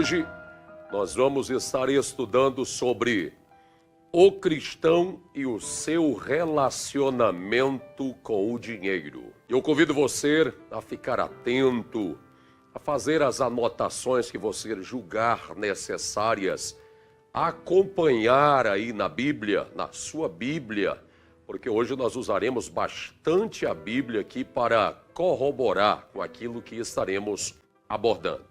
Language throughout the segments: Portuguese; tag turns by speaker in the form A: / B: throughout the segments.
A: hoje nós vamos estar estudando sobre o cristão e o seu relacionamento com o dinheiro. Eu convido você a ficar atento, a fazer as anotações que você julgar necessárias, a acompanhar aí na Bíblia, na sua Bíblia, porque hoje nós usaremos bastante a Bíblia aqui para corroborar com aquilo que estaremos abordando.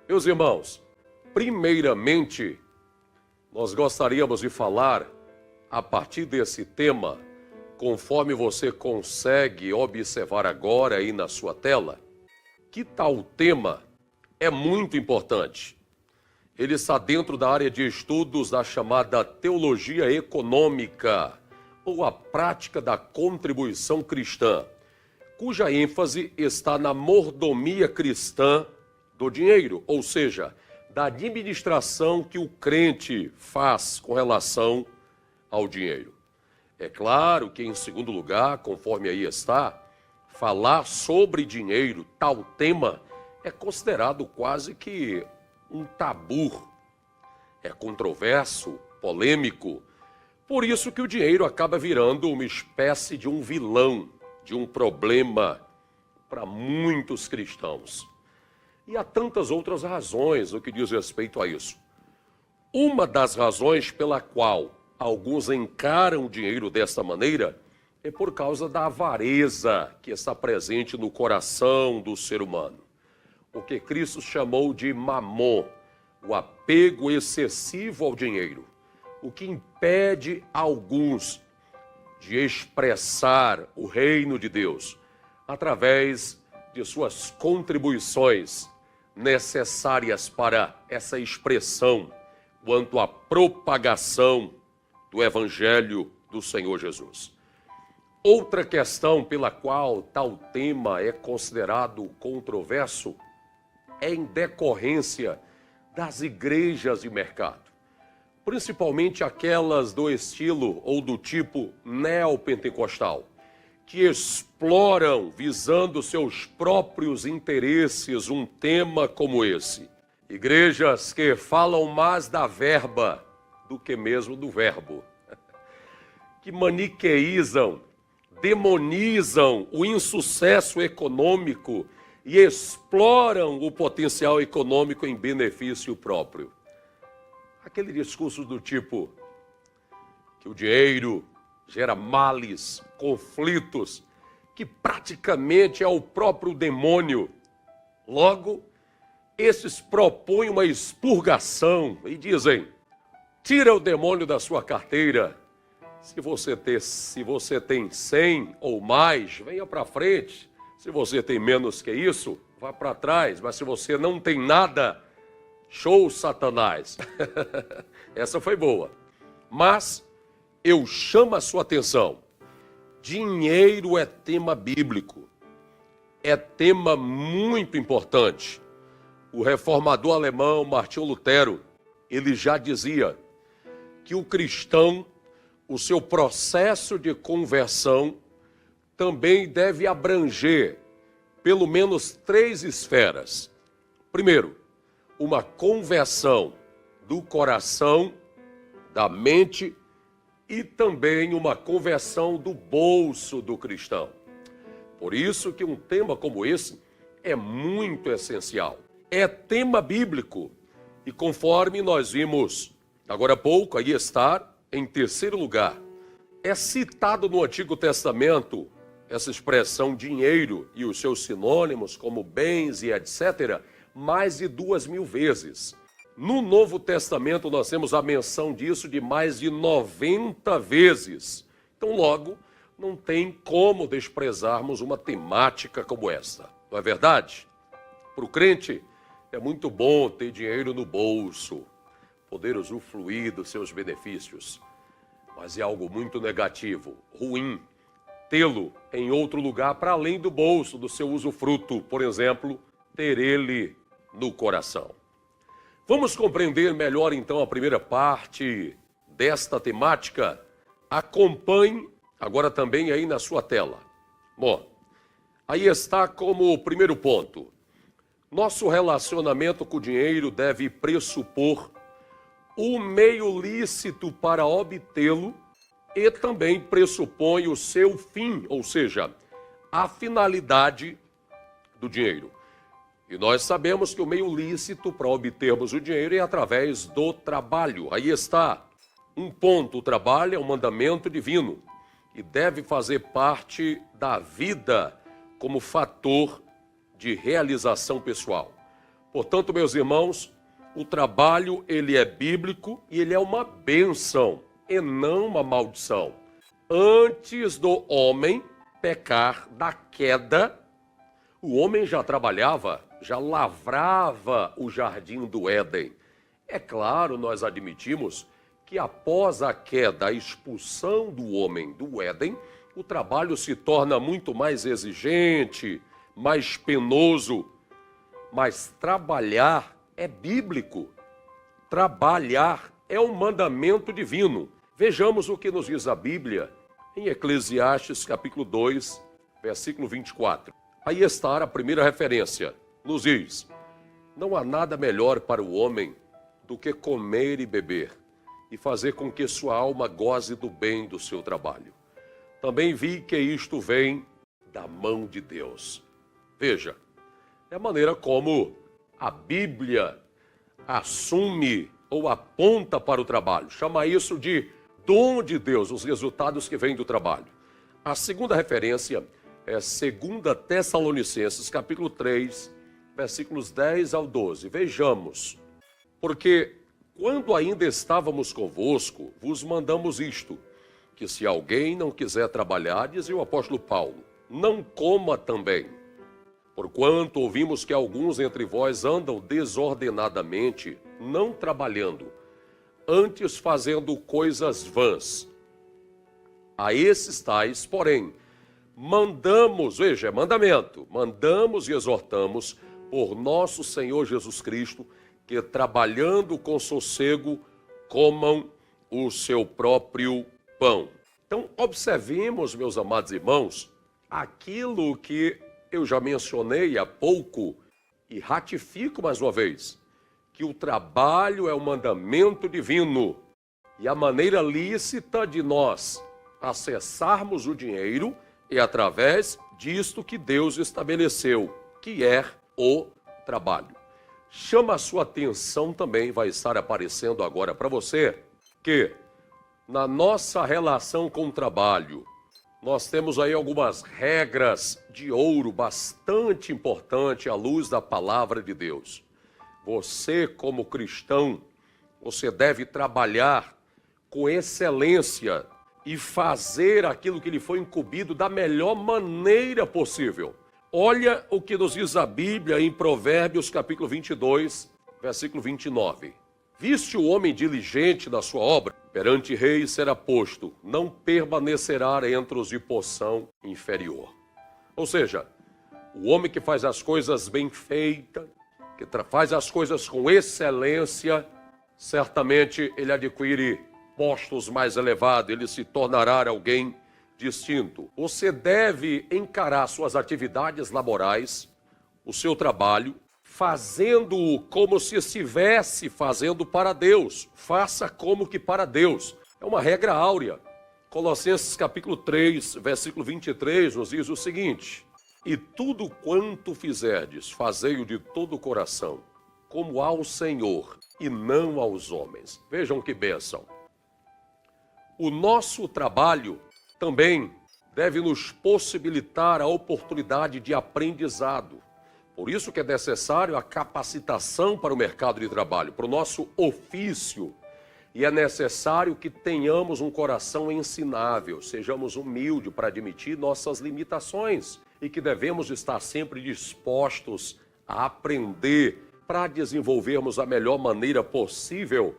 A: Meus irmãos, primeiramente, nós gostaríamos de falar a partir desse tema, conforme você consegue observar agora aí na sua tela, que tal tema é muito importante. Ele está dentro da área de estudos da chamada teologia econômica, ou a prática da contribuição cristã, cuja ênfase está na mordomia cristã do dinheiro, ou seja, da administração que o crente faz com relação ao dinheiro. É claro que, em segundo lugar, conforme aí está, falar sobre dinheiro, tal tema, é considerado quase que um tabu. É controverso, polêmico. Por isso que o dinheiro acaba virando uma espécie de um vilão, de um problema para muitos cristãos. E há tantas outras razões no que diz respeito a isso. Uma das razões pela qual alguns encaram o dinheiro desta maneira é por causa da avareza que está presente no coração do ser humano. O que Cristo chamou de mamon, o apego excessivo ao dinheiro, o que impede alguns de expressar o reino de Deus através de suas contribuições necessárias para essa expressão quanto à propagação do Evangelho do Senhor Jesus. Outra questão pela qual tal tema é considerado controverso é em decorrência das igrejas de mercado, principalmente aquelas do estilo ou do tipo neopentecostal, que exploram, visando seus próprios interesses, um tema como esse. Igrejas que falam mais da verba do que mesmo do verbo, que maniqueizam, demonizam o insucesso econômico e exploram o potencial econômico em benefício próprio. Aquele discurso do tipo que o dinheiro gera males, conflitos, que praticamente é o próprio demônio. Logo, esses propõem uma expurgação e dizem: tira o demônio da sua carteira. Se você tem 100 ou mais, venha para frente. Se você tem menos que isso, vá para trás. Mas se você não tem nada, show, Satanás. Essa foi boa. Mas eu chamo a sua atenção. Dinheiro é tema bíblico. É tema muito importante. O reformador alemão Martinho Lutero, ele já dizia que o cristão, o seu processo de conversão, também deve abranger pelo menos 3 esferas. Primeiro, uma conversão do coração, da mente e também uma conversão do bolso do cristão. Por isso que um tema como esse é muito essencial. É tema bíblico e conforme nós vimos agora há pouco, aí está em terceiro lugar. É citado no Antigo Testamento essa expressão dinheiro e os seus sinônimos como bens e etc. mais de 2.000 vezes. No Novo Testamento nós temos a menção disso de mais de 90 vezes. Então logo, não tem como desprezarmos uma temática como esta. Não é verdade? Para o crente é muito bom ter dinheiro no bolso, poder usufruir dos seus benefícios. Mas é algo muito negativo, ruim, tê-lo em outro lugar para além do bolso, do seu usufruto. Por exemplo, ter ele no coração. Vamos compreender melhor então a primeira parte desta temática? Acompanhe agora também aí na sua tela. Bom, aí está como primeiro ponto. Nosso relacionamento com o dinheiro deve pressupor o meio lícito para obtê-lo e também pressupõe o seu fim, ou seja, a finalidade do dinheiro. E nós sabemos que o meio lícito para obtermos o dinheiro é através do trabalho. Aí está um ponto: o trabalho é um mandamento divino e deve fazer parte da vida como fator de realização pessoal. Portanto, meus irmãos, o trabalho, ele é bíblico e ele é uma bênção e não uma maldição. Antes do homem pecar da queda, o homem já trabalhava, já lavrava o jardim do Éden. É claro, nós admitimos que após a queda, a expulsão do homem do Éden, o trabalho se torna muito mais exigente, mais penoso. Mas trabalhar é bíblico. Trabalhar é um mandamento divino. Vejamos o que nos diz a Bíblia em Eclesiastes capítulo 2, versículo 24. Aí está a primeira referência. Nos diz: não há nada melhor para o homem do que comer e beber e fazer com que sua alma goze do bem do seu trabalho. Também vi que isto vem da mão de Deus. Veja, é a maneira como a Bíblia assume ou aponta para o trabalho. Chama isso de dom de Deus, os resultados que vêm do trabalho. A segunda referência é 2 Tessalonicenses, capítulo 3, versículos 10 ao 12. Vejamos. Porque quando ainda estávamos convosco, vos mandamos isto, que se alguém não quiser trabalhar, dizia o apóstolo Paulo, não coma também. Porquanto ouvimos que alguns entre vós andam desordenadamente, não trabalhando, antes fazendo coisas vãs. A esses tais, porém, mandamos, veja, é mandamento, mandamos e exortamos por nosso Senhor Jesus Cristo, que trabalhando com sossego, comam o seu próprio pão. Então, observemos, meus amados irmãos, aquilo que eu já mencionei há pouco e ratifico mais uma vez, que o trabalho é um mandamento divino e a maneira lícita de nós acessarmos o dinheiro é através disto que Deus estabeleceu, que é o trabalho. Chama a sua atenção também, vai estar aparecendo agora para você, que na nossa relação com o trabalho, nós temos aí algumas regras de ouro bastante importantes à luz da palavra de Deus. Você, como cristão, você deve trabalhar com excelência e fazer aquilo que lhe foi incumbido da melhor maneira possível. Olha o que nos diz a Bíblia em Provérbios capítulo 22, versículo 29. Viste o homem diligente na sua obra, perante reis será posto, não permanecerá entre os de porção inferior. Ou seja, o homem que faz as coisas bem feitas, que faz as coisas com excelência, certamente ele adquire postos mais elevados, ele se tornará alguém distinto. Você deve encarar suas atividades laborais, o seu trabalho, fazendo-o como se estivesse fazendo para Deus. Faça como que para Deus. É uma regra áurea. Colossenses capítulo 3, versículo 23, nos diz o seguinte: e tudo quanto fizerdes, fazei-o de todo o coração, como ao Senhor e não aos homens. Vejam que bênção. O nosso trabalho também deve nos possibilitar a oportunidade de aprendizado. Por isso que é necessário a capacitação para o mercado de trabalho, para o nosso ofício. E é necessário que tenhamos um coração ensinável, sejamos humildes para admitir nossas limitações e que devemos estar sempre dispostos a aprender para desenvolvermos a melhor maneira possível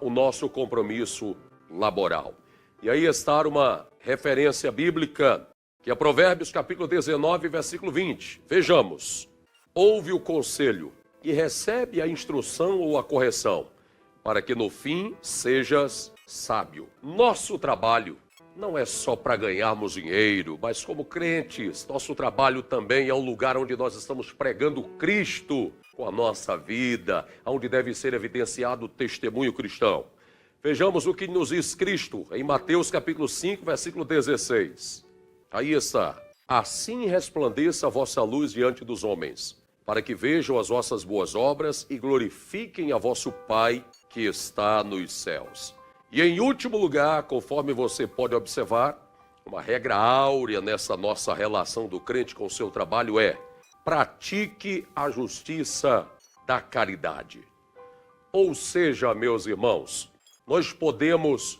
A: o nosso compromisso laboral. E aí está uma referência bíblica, que é Provérbios capítulo 19, versículo 20. Vejamos. Ouve o conselho e recebe a instrução ou a correção, para que no fim sejas sábio. Nosso trabalho não é só para ganharmos dinheiro, mas como crentes, nosso trabalho também é um lugar onde nós estamos pregando Cristo com a nossa vida, onde deve ser evidenciado o testemunho cristão. Vejamos o que nos diz Cristo em Mateus capítulo 5, versículo 16. Aí está. Assim resplandeça a vossa luz diante dos homens, para que vejam as vossas boas obras e glorifiquem a vosso Pai que está nos céus. E em último lugar, conforme você pode observar, uma regra áurea nessa nossa relação do crente com o seu trabalho é: pratique a justiça da caridade. Ou seja, meus irmãos, nós podemos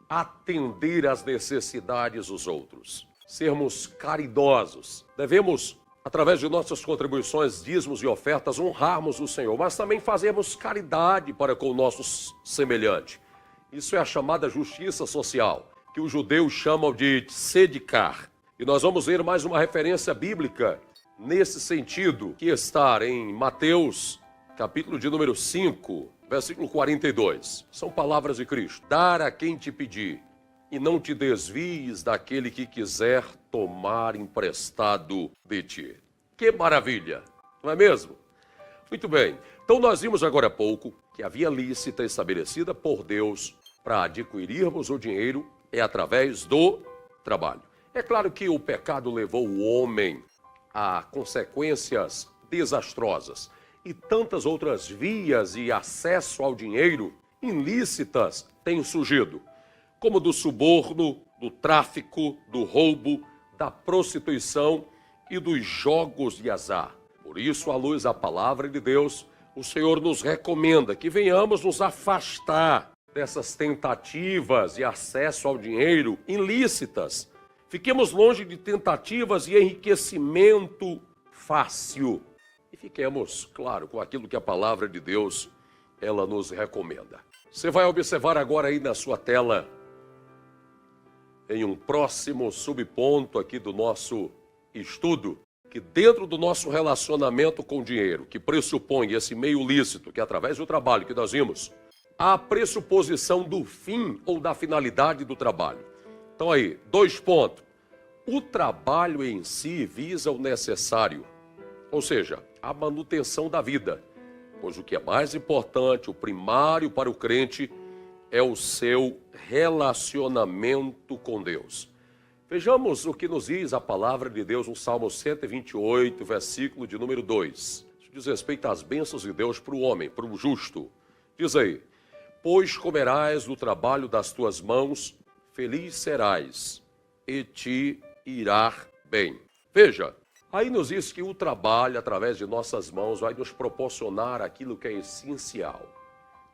A: atender às necessidades dos outros, sermos caridosos. Devemos, através de nossas contribuições, dízimos e ofertas, honrarmos o Senhor, mas também fazermos caridade para com o nosso semelhante. Isso é a chamada justiça social, que os judeus chamam de tzedikah. E nós vamos ver mais uma referência bíblica nesse sentido, que está em Mateus, capítulo de número 5, versículo 42. São palavras de Cristo. Dar a quem te pedir, e não te desvies daquele que quiser tomar emprestado de ti. Que maravilha, não é mesmo? Muito bem. Então nós vimos agora há pouco que a via lícita estabelecida por Deus para adquirirmos o dinheiro é através do trabalho. É claro que o pecado levou o homem a consequências desastrosas e tantas outras vias e acesso ao dinheiro ilícitas têm surgido, como do suborno, do tráfico, do roubo, da prostituição e dos jogos de azar. Por isso, à luz da palavra de Deus, o Senhor nos recomenda que venhamos nos afastar dessas tentativas de acesso ao dinheiro ilícitas. Fiquemos longe de tentativas de enriquecimento fácil. E fiquemos, claro, com aquilo que a palavra de Deus, ela nos recomenda. Você vai observar agora aí na sua tela, em um próximo subponto aqui do nosso estudo, que dentro do nosso relacionamento com o dinheiro, que pressupõe esse meio lícito, que é através do trabalho que nós vimos, há a pressuposição do fim ou da finalidade do trabalho. Então aí, 2 pontos. O trabalho em si visa o necessário, ou seja, a manutenção da vida, pois o que é mais importante, o primário para o crente, é o seu relacionamento com Deus. Vejamos o que nos diz a palavra de Deus no Salmo 128, versículo de número 2. Isso diz respeito às bênçãos de Deus para o homem, para o justo. Diz aí: pois comerás do trabalho das tuas mãos, feliz serás, e te irá bem. Veja, aí nos diz que o trabalho, através de nossas mãos, vai nos proporcionar aquilo que é essencial,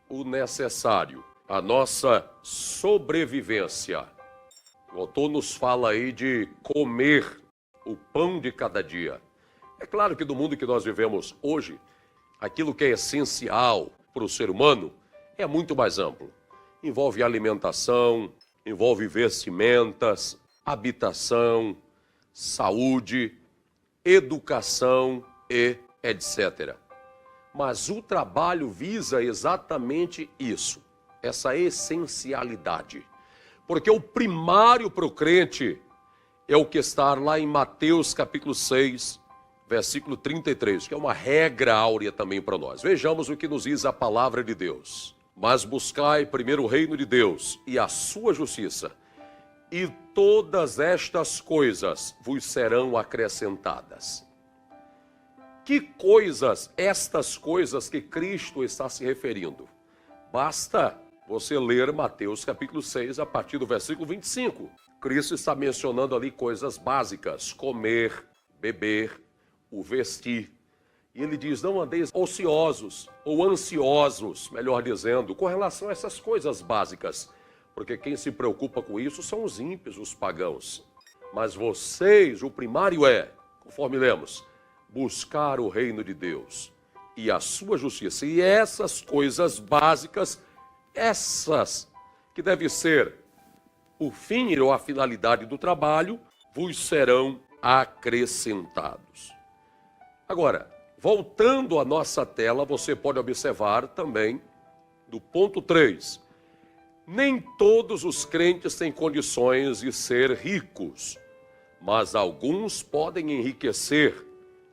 A: o necessário, a nossa sobrevivência. O autor nos fala aí de comer o pão de cada dia. É claro que no mundo que nós vivemos hoje, aquilo que é essencial para o ser humano é muito mais amplo. Envolve alimentação, envolve vestimentas, habitação, saúde, educação e etc. Mas o trabalho visa exatamente isso, essa essencialidade. Porque o primário para o crente é o que está lá em Mateus capítulo 6, versículo 33, que é uma regra áurea também para nós. Vejamos o que nos diz a palavra de Deus. Mas buscai primeiro o reino de Deus e a sua justiça, e todas estas coisas vos serão acrescentadas. Que coisas, estas coisas que Cristo está se referindo? Basta você ler Mateus capítulo 6, a partir do versículo 25. Cristo está mencionando ali coisas básicas: comer, beber, o vestir. E ele diz: não andeis ociosos, ou ansiosos, melhor dizendo, com relação a essas coisas básicas. Porque quem se preocupa com isso são os ímpios, os pagãos. Mas vocês, o primário é, conforme lemos, buscar o reino de Deus e a sua justiça. E essas coisas básicas, essas que devem ser o fim ou a finalidade do trabalho, vos serão acrescentados. Agora, voltando à nossa tela, você pode observar também, do ponto 3, Nem todos os crentes têm condições de ser ricos, mas alguns podem enriquecer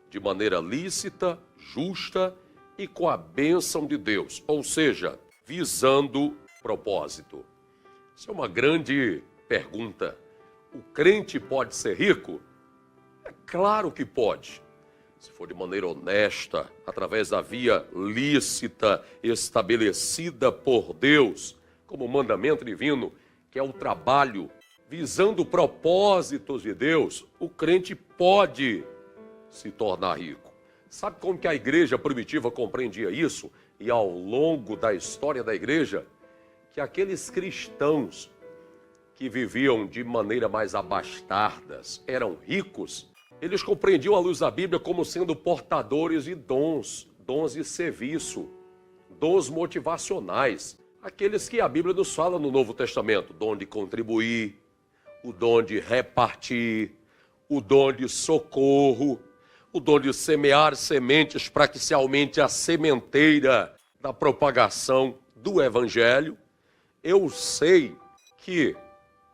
A: de maneira lícita, justa e com a bênção de Deus, ou seja, visando propósito. Isso é uma grande pergunta. O crente pode ser rico? É claro que pode. Se for de maneira honesta, através da via lícita estabelecida por Deus, como mandamento divino, que é o trabalho, visando propósitos de Deus, o crente pode se tornar rico. Sabe como que a igreja primitiva compreendia isso? E ao longo da história da igreja, que aqueles cristãos que viviam de maneira mais abastardas, eram ricos, eles compreendiam à luz da Bíblia como sendo portadores de dons de serviço, dons motivacionais. Aqueles que a Bíblia nos fala no Novo Testamento, dom de contribuir, o dom de repartir, o dom de socorro, o dom de semear sementes para que se aumente a sementeira da propagação do Evangelho. Eu sei que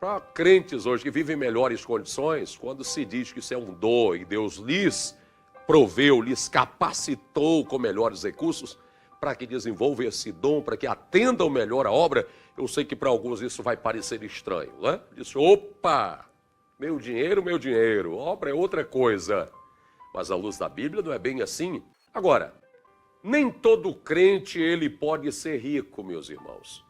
A: para crentes hoje que vivem em melhores condições, quando se diz que isso é um dom e Deus lhes proveu, lhes capacitou com melhores recursos, para que desenvolvam esse dom, para que atendam melhor a obra, eu sei que para alguns isso vai parecer estranho, né? Diz, opa, meu dinheiro, obra é outra coisa. Mas à luz da Bíblia não é bem assim. Agora, nem todo crente ele pode ser rico, meus irmãos.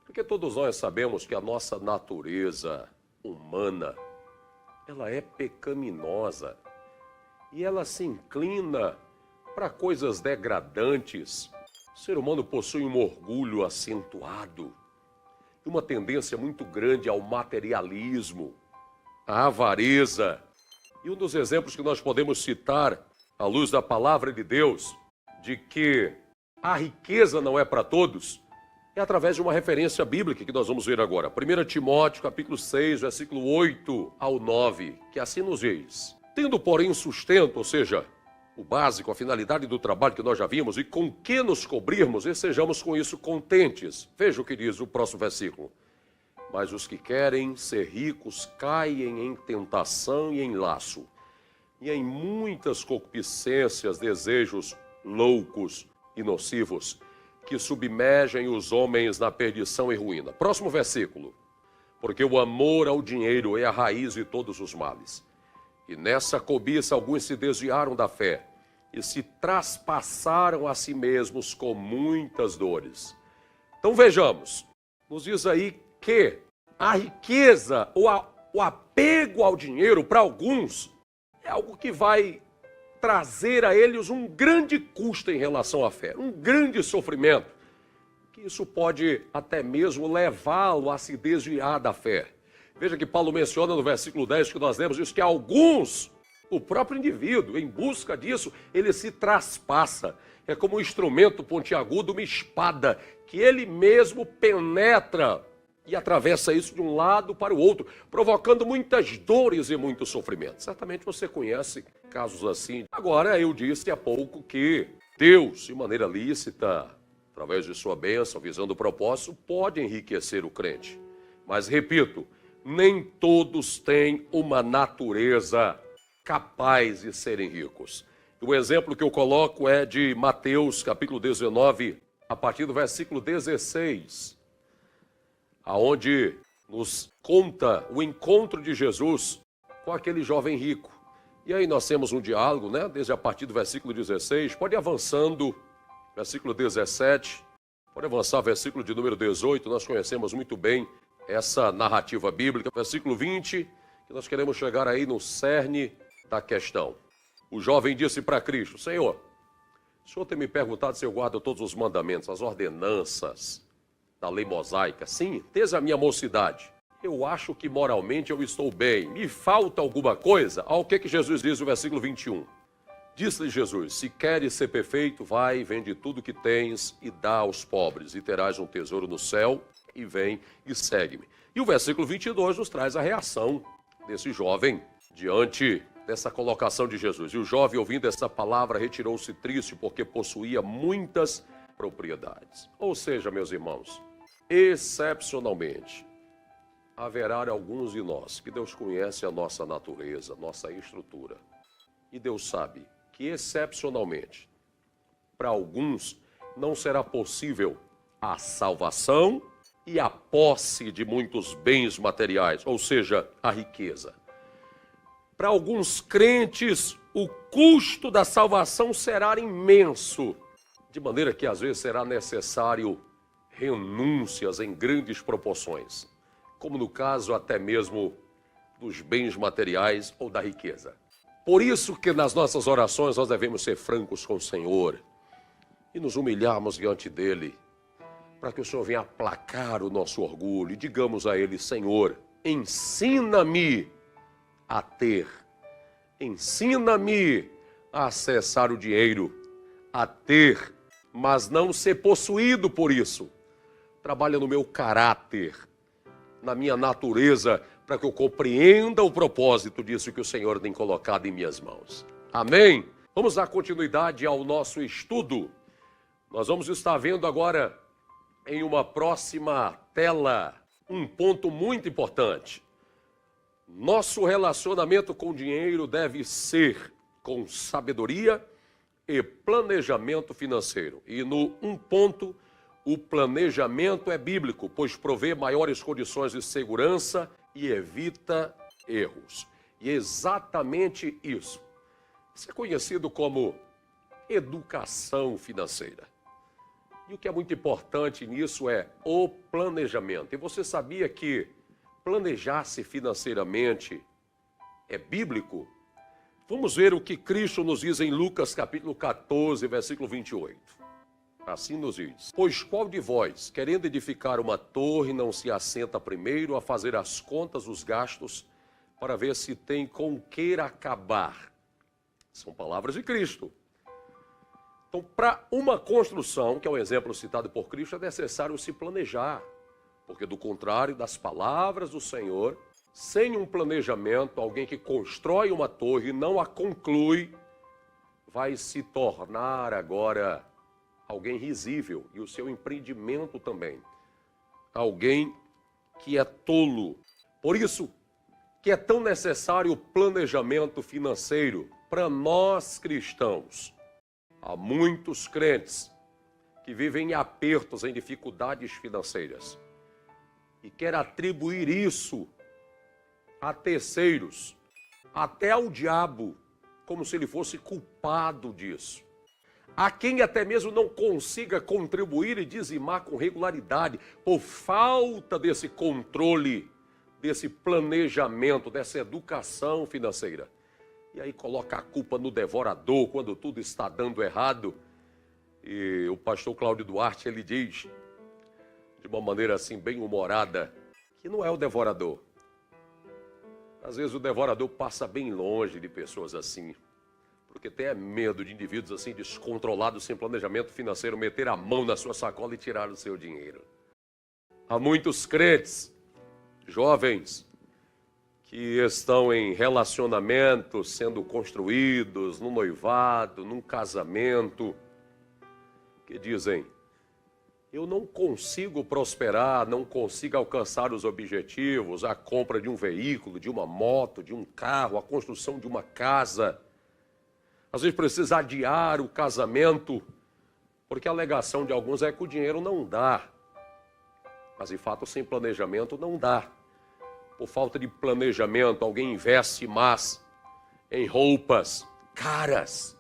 A: Porque todos nós sabemos que a nossa natureza humana, ela é pecaminosa e ela se inclina para coisas degradantes. O ser humano possui um orgulho acentuado e uma tendência muito grande ao materialismo, à avareza. E um dos exemplos que nós podemos citar, à luz da palavra de Deus, de que a riqueza não é para todos, é através de uma referência bíblica que nós vamos ver agora. 1 Timóteo, capítulo 6, versículo 8 ao 9, que assim nos diz: tendo, porém, sustento, ou seja, o básico, a finalidade do trabalho que nós já vimos, e com que nos cobrirmos, e sejamos com isso contentes. Veja o que diz o próximo versículo. Mas os que querem ser ricos caem em tentação e em laço, e em muitas concupiscências, desejos loucos e nocivos, que submergem os homens na perdição e ruína. Próximo versículo. Porque o amor ao dinheiro é a raiz de todos os males. E nessa cobiça alguns se desviaram da fé e se traspassaram a si mesmos com muitas dores. Então vejamos, nos diz aí que a riqueza ou o apego ao dinheiro para alguns é algo que vai trazer a eles um grande custo em relação à fé, um grande sofrimento, que isso pode até mesmo levá-lo a se desviar da fé. Veja que Paulo menciona no versículo 10 que nós lemos, diz que alguns, o próprio indivíduo, em busca disso, ele se traspassa. É como um instrumento pontiagudo, uma espada, que ele mesmo penetra e atravessa isso de um lado para o outro, provocando muitas dores e muito sofrimento. Certamente você conhece casos assim. Agora, eu disse há pouco que Deus, de maneira lícita, através de sua bênção, visando o propósito, pode enriquecer o crente. Mas, repito, nem todos têm uma natureza capaz de serem ricos. O exemplo que eu coloco é de Mateus, capítulo 19, a partir do versículo 16, aonde nos conta o encontro de Jesus com aquele jovem rico. E aí nós temos um diálogo, né? Desde a partir do versículo 16, pode ir avançando, versículo 17, pode avançar, versículo de número 18, nós conhecemos muito bem essa narrativa bíblica, versículo 20, que nós queremos chegar aí no cerne da questão. O jovem disse para Cristo: Senhor, o Senhor tem me perguntado se eu guardo todos os mandamentos, as ordenanças da lei mosaica. Sim, desde a minha mocidade. Eu acho que moralmente eu estou bem. Me falta alguma coisa? Ao que Jesus diz no versículo 21? Disse-lhe Jesus: se queres ser perfeito, vai, vende tudo que tens e dá aos pobres, e terás um tesouro no céu, e vem e segue-me. E o versículo 22 nos traz a reação desse jovem diante dessa colocação de Jesus. E o jovem, ouvindo essa palavra, retirou-se triste porque possuía muitas propriedades. Ou seja, meus irmãos, excepcionalmente, haverá alguns de nós que Deus conhece a nossa natureza, nossa estrutura. E Deus sabe que excepcionalmente, para alguns, não será possível a salvação e a posse de muitos bens materiais, ou seja, a riqueza. Para alguns crentes, o custo da salvação será imenso, de maneira que às vezes será necessário renúncias em grandes proporções, como no caso até mesmo dos bens materiais ou da riqueza. Por isso que nas nossas orações nós devemos ser francos com o Senhor e nos humilharmos diante dele, para que o Senhor venha aplacar o nosso orgulho e digamos a ele: Senhor, ensina-me a ter, ensina-me a acessar o dinheiro, a ter, mas não ser possuído por isso. Trabalha no meu caráter, na minha natureza, para que eu compreenda o propósito disso que o Senhor tem colocado em minhas mãos. Amém? Vamos dar continuidade ao nosso estudo. Nós vamos estar vendo agora, em uma próxima tela, um ponto muito importante. Nosso relacionamento com o dinheiro deve ser com sabedoria e planejamento financeiro. E no um ponto, o planejamento é bíblico, pois provê maiores condições de segurança e evita erros. E é exatamente isso. Isso é conhecido como educação financeira. E o que é muito importante nisso é o planejamento. E você sabia que planejar-se financeiramente é bíblico? Vamos ver o que Cristo nos diz em Lucas capítulo 14, versículo 28. Assim nos diz: pois qual de vós, querendo edificar uma torre, não se assenta primeiro a fazer as contas dos gastos, para ver se tem com que acabar? São palavras de Cristo. Então, para uma construção, que é o exemplo citado por Cristo, é necessário se planejar. Porque do contrário das palavras do Senhor, sem um planejamento, alguém que constrói uma torre e não a conclui, vai se tornar agora alguém risível, e o seu empreendimento também. Alguém que é tolo. Por isso que é tão necessário o planejamento financeiro para nós cristãos. Há muitos crentes que vivem em apertos, em dificuldades financeiras, e querem atribuir isso a terceiros, até ao diabo, como se ele fosse culpado disso. Há quem até mesmo não consiga contribuir e dizimar com regularidade, por falta desse controle, desse planejamento, dessa educação financeira. E aí coloca a culpa no devorador quando tudo está dando errado. E o pastor Cláudio Duarte, ele diz, de uma maneira assim bem humorada, que não é o devorador. Às vezes o devorador passa bem longe de pessoas assim, porque tem medo de indivíduos assim descontrolados, sem planejamento financeiro, meter a mão na sua sacola e tirar o seu dinheiro. Há muitos crentes, jovens, que estão em relacionamentos sendo construídos, no noivado, num casamento, que dizem: eu não consigo prosperar, não consigo alcançar os objetivos, a compra de um veículo, de uma moto, de um carro, a construção de uma casa. Às vezes precisa adiar o casamento, porque a alegação de alguns é que o dinheiro não dá. Mas, de fato, sem planejamento não dá. Por falta de planejamento, alguém investe mais em roupas caras.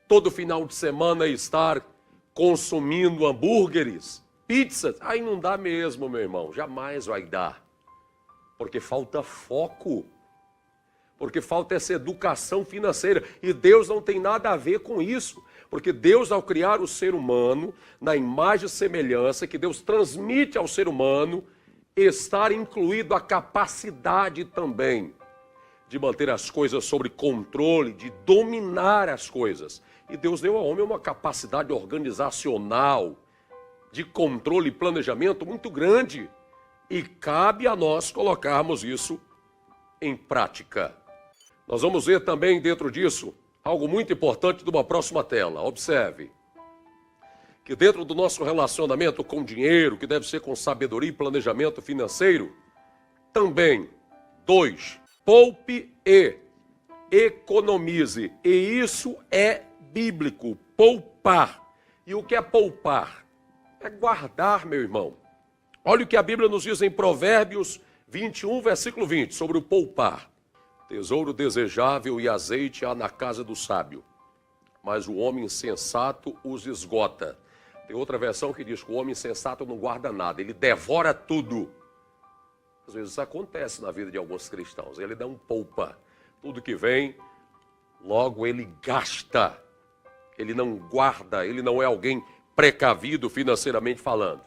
A: Todo final de semana estar consumindo hambúrgueres, pizzas. Aí não dá mesmo, meu irmão. Jamais vai dar. Porque falta foco. Porque falta essa educação financeira. E Deus não tem nada a ver com isso. Porque Deus, ao criar o ser humano, na imagem e semelhança que Deus transmite ao ser humano, estar incluído a capacidade também de manter as coisas sob controle, de dominar as coisas. E Deus deu ao homem uma capacidade organizacional, de controle e planejamento muito grande. E cabe a nós colocarmos isso em prática. Nós vamos ver também dentro disso algo muito importante de uma próxima tela. Observe que dentro do nosso relacionamento com dinheiro, que deve ser com sabedoria e planejamento financeiro, também, 2, poupe e economize. E isso é bíblico, poupar. E o que é poupar? É guardar, meu irmão. Olha o que a Bíblia nos diz em Provérbios 21, versículo 20, sobre o poupar. Tesouro desejável e azeite há na casa do sábio, mas o homem insensato os esgota. Tem outra versão que diz que o homem insensato não guarda nada, ele devora tudo. Às vezes isso acontece na vida de alguns cristãos, ele não poupa. Tudo que vem, logo ele gasta. Ele não guarda, ele não é alguém precavido financeiramente falando.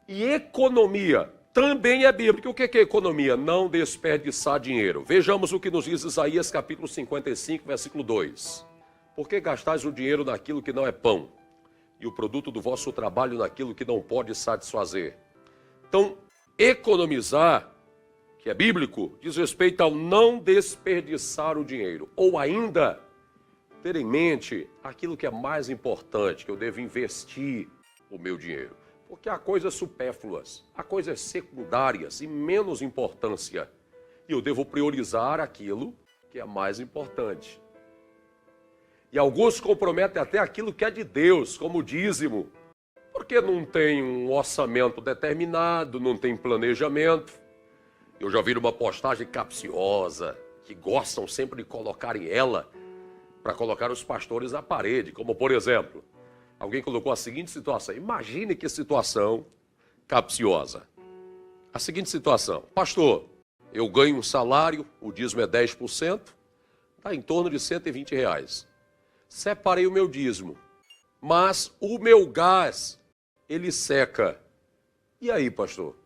A: E economia também é bíblico. O que é economia? Não desperdiçar dinheiro. Vejamos o que nos diz Isaías capítulo 55, versículo 2. Por que gastais o dinheiro naquilo que não é pão, e o produto do vosso trabalho naquilo que não pode satisfazer? Então, economizar, que é bíblico, diz respeito ao não desperdiçar o dinheiro. Ou ainda, ter em mente aquilo que é mais importante, que eu devo investir o meu dinheiro. Porque há coisas supérfluas, há coisas secundárias e menos importância. E eu devo priorizar aquilo que é mais importante. E alguns comprometem até aquilo que é de Deus, como o dízimo. Porque não tem um orçamento determinado, não tem planejamento. Eu já vi uma postagem capciosa, que gostam sempre de colocarem ela para colocar os pastores na parede. Como, por exemplo, alguém colocou a seguinte situação. Imagine que situação capciosa. A seguinte situação. Pastor, eu ganho um salário, o dízimo é 10%, está em torno de R$120. Separei o meu dízimo, mas o meu gás, ele seca. E aí, pastor?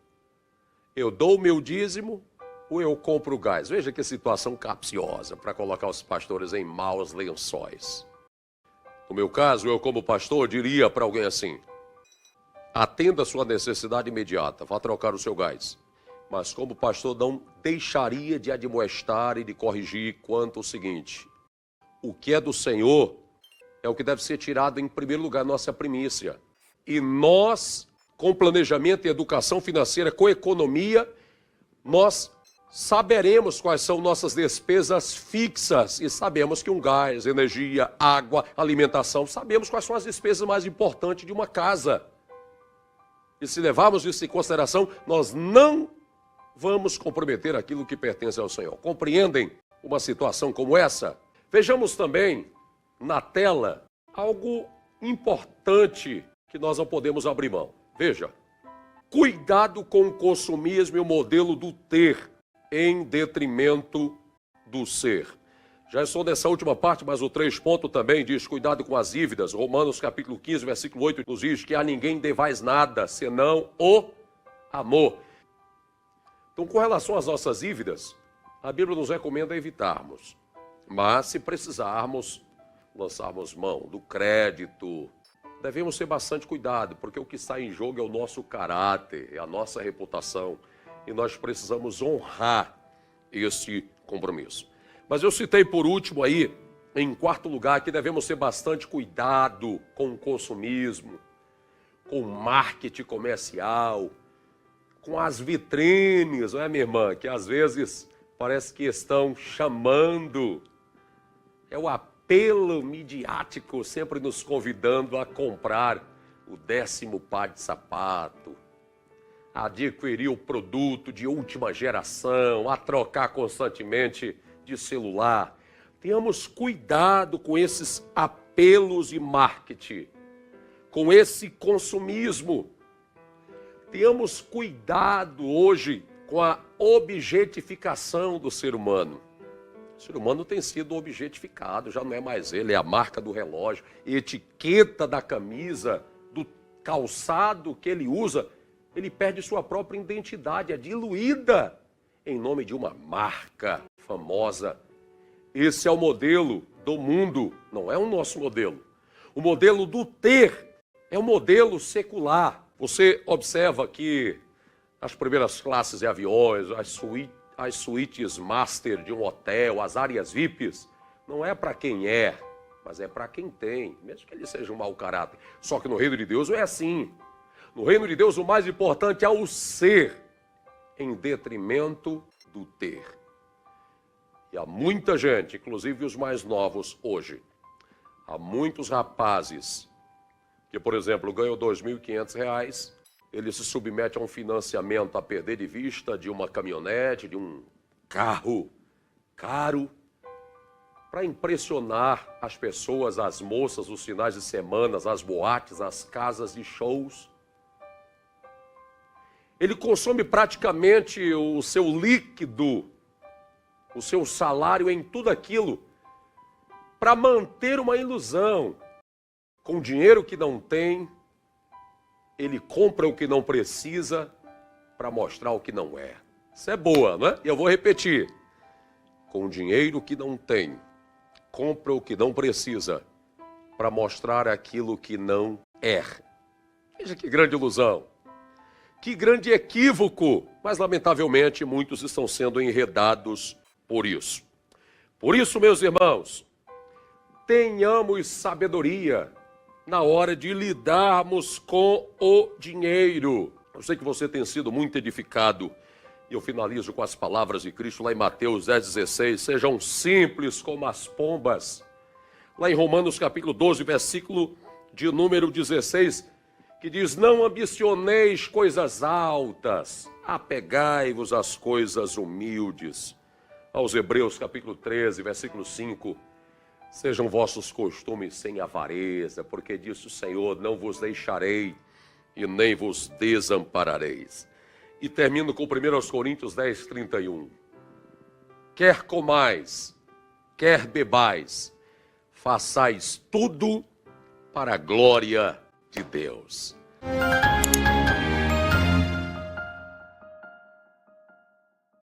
A: Eu dou o meu dízimo ou eu compro o gás? Veja que situação capciosa para colocar os pastores em maus lençóis. No meu caso, eu como pastor diria para alguém assim: atenda a sua necessidade imediata, vá trocar o seu gás. Mas como pastor não deixaria de admoestar e de corrigir quanto ao seguinte: o que é do Senhor é o que deve ser tirado em primeiro lugar, nossa primícia. E nós, com planejamento e educação financeira, com economia, nós saberemos quais são nossas despesas fixas e sabemos que um gás, energia, água, alimentação, sabemos quais são as despesas mais importantes de uma casa. E se levarmos isso em consideração, nós não vamos comprometer aquilo que pertence ao Senhor. Compreendem uma situação como essa? Vejamos também na tela algo importante que nós não podemos abrir mão. Veja, cuidado com o consumismo e o modelo do ter em detrimento do ser. Já estou nessa última parte, mas o 3 ponto também diz cuidado com as dívidas. Romanos capítulo 15, versículo 8 nos diz que a ninguém devais nada, senão o amor. Então, com relação às nossas dívidas, a Bíblia nos recomenda evitarmos. Mas, se precisarmos, lançarmos mão do crédito, devemos ter bastante cuidado, porque o que está em jogo é o nosso caráter, é a nossa reputação, e nós precisamos honrar esse compromisso. Mas eu citei por último aí, em quarto lugar, que devemos ter bastante cuidado com o consumismo, com o marketing comercial, com as vitrines, não é, minha irmã? Que às vezes parece que estão chamando. É o apelo midiático sempre nos convidando a comprar o 10º par de sapato, a adquirir o produto de última geração, a trocar constantemente de celular. Tenhamos cuidado com esses apelos de marketing, com esse consumismo. Tenhamos cuidado hoje com a objetificação do ser humano. O ser humano tem sido objetificado, já não é mais ele, é a marca do relógio, etiqueta da camisa, do calçado que ele usa. Ele perde sua própria identidade, é diluída em nome de uma marca famosa. Esse é o modelo do mundo, não é o nosso modelo. O modelo do ter é o modelo secular. Você observa que as primeiras classes de aviões, as suítes master de um hotel, as áreas VIPs, não é para quem é, mas é para quem tem, mesmo que ele seja um mau caráter. Só que no reino de Deus não é assim. No reino de Deus o mais importante é o ser, em detrimento do ter. E há muita gente, inclusive os mais novos hoje, há muitos rapazes que, por exemplo, ganham R$ 2.500, ele se submete a um financiamento a perder de vista de uma caminhonete, de um carro caro, para impressionar as pessoas, as moças, os finais de semana, as boates, as casas de shows. Ele consome praticamente o seu líquido, o seu salário em tudo aquilo, para manter uma ilusão. Com dinheiro que não tem, ele compra o que não precisa para mostrar o que não é. Isso é boa, não é? E eu vou repetir. Com dinheiro que não tem, compra o que não precisa para mostrar aquilo que não é. Veja que grande ilusão. Que grande equívoco. Mas, lamentavelmente, muitos estão sendo enredados por isso. Por isso, meus irmãos, tenhamos sabedoria na hora de lidarmos com o dinheiro. Eu sei que você tem sido muito edificado. E eu finalizo com as palavras de Cristo lá em Mateus 10,16. Sejam simples como as pombas. Lá em Romanos capítulo 12, versículo de número 16, que diz: não ambicioneis coisas altas, apegai-vos às coisas humildes. Aos Hebreus capítulo 13, versículo 5, sejam vossos costumes sem avareza, porque disse o Senhor: não vos deixarei e nem vos desamparareis. E termino com 1 Coríntios 10, 31. Quer comais, quer bebais, façais tudo para a glória de Deus.